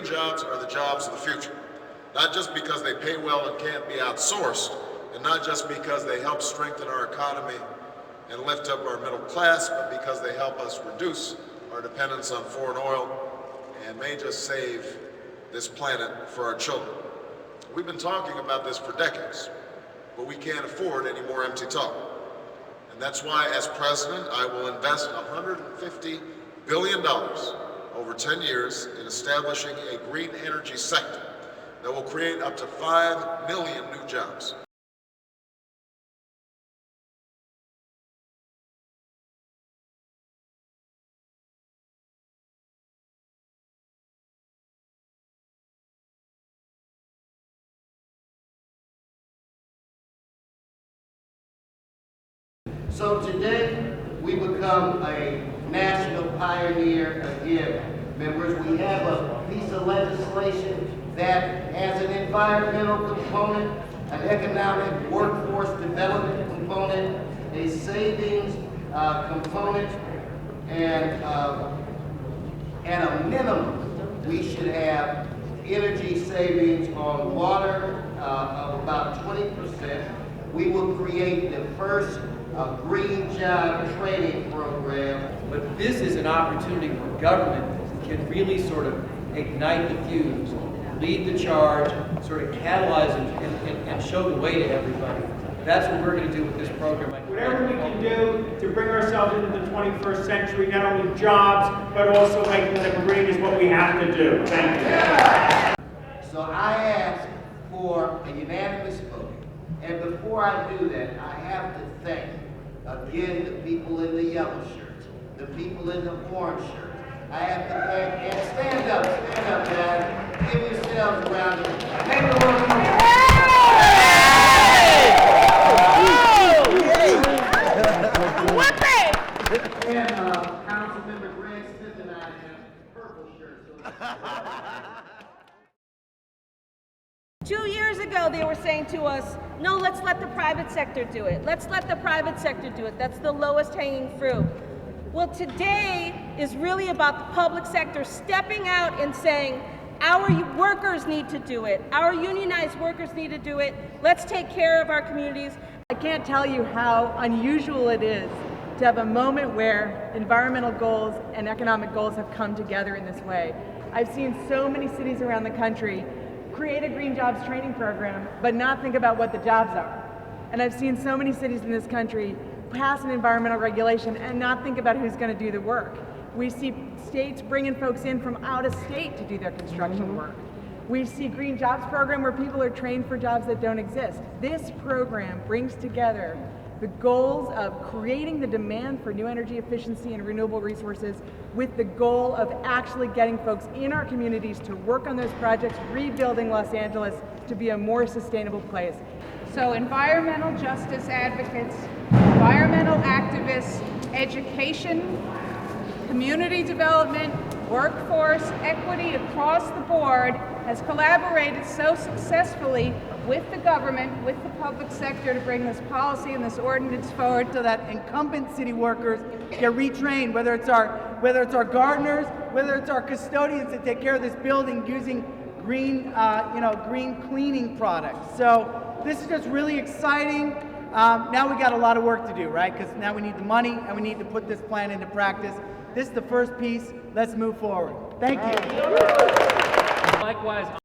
jobs are the jobs of the future. Not just because they pay well and can't be outsourced, and not just because they help strengthen our economy and lift up our middle class, but because they help us reduce our dependence on foreign oil and may just save this planet for our children. We've been talking about this for decades, but we can't afford any more empty talk. And that's why, as president, I will invest $150 billion over 10 years in establishing a green energy sector that will create up to 5 million new jobs. So today, we become a national pioneer again. Members, we have a piece of legislation that has an environmental component, an economic workforce development component, a savings component, and at a minimum, we should have energy savings on water of about 20%. We will create the first green job training program. But this is an opportunity where government can really sort of ignite the fuse, lead the charge, sort of catalyze and show the way to everybody. That's what we're going to do with this program. Whatever we can do to bring ourselves into the 21st century, not only jobs, but also making them green is what we have to do. Thank you. So I ask for a unanimous vote. And before I do that, I have to thank, again, the people in the yellow shirts, the people in the orange shirts. I have to thank, and stand up, guys. Give yourselves a round of applause. Make a round of applause. And Councilmember Greg Smith and I have purple shirts. 2 years ago, they were saying to us, no, let's let the private sector do it. Let's let the private sector do it. That's the lowest hanging fruit. Well, today is really about the public sector stepping out and saying, our workers need to do it. Our unionized workers need to do it. Let's take care of our communities. I can't tell you how unusual it is to have a moment where environmental goals and economic goals have come together in this way. I've seen so many cities around the country create a green jobs training program, but not think about what the jobs are. And I've seen so many cities in this country pass an environmental regulation and not think about who's going to do the work. We see states bringing folks in from out of state to do their construction work. We see green jobs program where people are trained for jobs that don't exist. This program brings together the goals of creating the demand for new energy efficiency and renewable resources with the goal of actually getting folks in our communities to work on those projects, rebuilding Los Angeles to be a more sustainable place. So environmental justice advocates, environmental activists, education, community development, workforce, equity across the board has collaborated so successfully with the government, with the public sector to bring this policy and this ordinance forward so that incumbent city workers get retrained, whether it's our gardeners, whether it's our custodians that take care of this building using green, green cleaning products. So this is just really exciting. Now we got a lot of work to do, right? Because now we need the money and we need to put this plan into practice. This is the first piece. Let's move forward. Thank you. Likewise,